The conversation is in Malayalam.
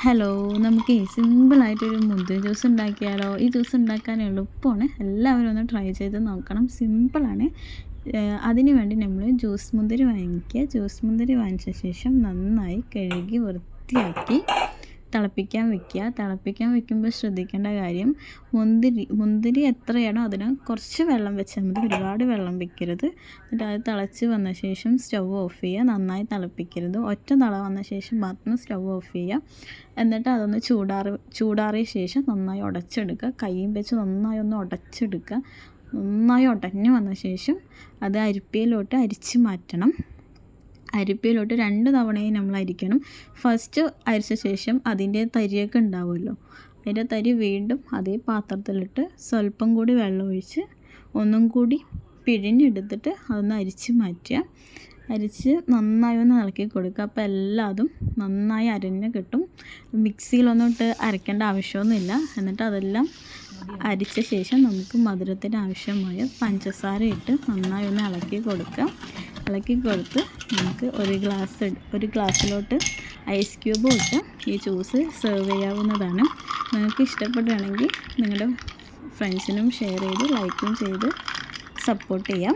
ഹലോ, നമുക്ക് സിമ്പിളായിട്ടൊരു മുന്തിരി ജ്യൂസ് ഉണ്ടാക്കിയാലോ? ഈ ജ്യൂസ് ഉണ്ടാക്കാൻ എളുപ്പമാണ്. എല്ലാവരും ഒന്ന് ട്രൈ ചെയ്ത് നോക്കണം. സിമ്പിളാണ്. അതിന് വേണ്ടി നമ്മൾ ജ്യൂസ് മുന്തിരി വാങ്ങിക്കുക. ജ്യൂസ് മുന്തിരി വാങ്ങിച്ച ശേഷം നന്നായി കഴുകി വൃത്തിയാക്കി തിളപ്പിക്കാൻ വെക്കുക. തിളപ്പിക്കാൻ വെക്കുമ്പോൾ ശ്രദ്ധിക്കേണ്ട കാര്യം, മുന്തിരി എത്രയാണോ അതിന് കുറച്ച് വെള്ളം വെച്ചാൽ മതി, ഒരുപാട് വെള്ളം വെക്കരുത്. എന്നിട്ട് അത് തിളച്ച് വന്ന ശേഷം സ്റ്റൗ ഓഫ് ചെയ്യുക. നന്നായി തിളപ്പിക്കരുത്. ഒറ്റ തിള വന്ന ശേഷം മാത്രം സ്റ്റൗ ഓഫ് ചെയ്യുക. എന്നിട്ട് അതൊന്ന് ചൂടാറിയ ശേഷം നന്നായി ഉടച്ചെടുക്കുക. കൈയും വെച്ച് നന്നായി ഒന്ന് ഉടച്ചെടുക്കുക. നന്നായി ഉടഞ്ഞ് വന്ന ശേഷം അത് അരിപ്പയിലോട്ട് അരിച്ച് മാറ്റണം. അരിപ്പയിലോട്ട് 2 തവണയും നമ്മൾ അരിക്കണം. ഫസ്റ്റ് അരിച്ച ശേഷം അതിൻ്റെ തരിയൊക്കെ ഉണ്ടാവുമല്ലോ, അതിൻ്റെ തരി വീണ്ടും അതേ പാത്രത്തിലിട്ട് സ്വല്പം കൂടി വെള്ളം ഒഴിച്ച് ഒന്നും കൂടി പിഴിഞ്ഞെടുത്തിട്ട് അതൊന്ന് അരിച്ച് മാറ്റുക. അരിച്ച് നന്നായി ഒന്ന് ഇളക്കി കൊടുക്കുക. അപ്പോൾ എല്ലാതും നന്നായി അരഞ്ഞ് കിട്ടും. മിക്സിയിലൊന്നും ഇട്ട് അരയ്ക്കേണ്ട ആവശ്യമൊന്നുമില്ല. എന്നിട്ട് അതെല്ലാം അരിച്ച ശേഷം നമുക്ക് മധുരത്തിന് ആവശ്യമായ പഞ്ചസാര ഇട്ട് നന്നായി ഒന്ന് ഇളക്കി കൊടുക്കുക. ഇളക്കി കൊടുത്ത് നമുക്ക് ഒരു ഗ്ലാസ്സിലോട്ട് ഐസ് ക്യൂബ് ഇട്ട് ഈ ജ്യൂസ് സെർവ് ചെയ്യാവുന്നതാണ്. നിങ്ങൾക്ക് ഇഷ്ടപ്പെടുകയാണെങ്കിൽ നിങ്ങളുടെ ഫ്രണ്ട്സിനും ഷെയർ ചെയ്ത് ലൈക്കും ചെയ്ത് സപ്പോർട്ട് ചെയ്യാം.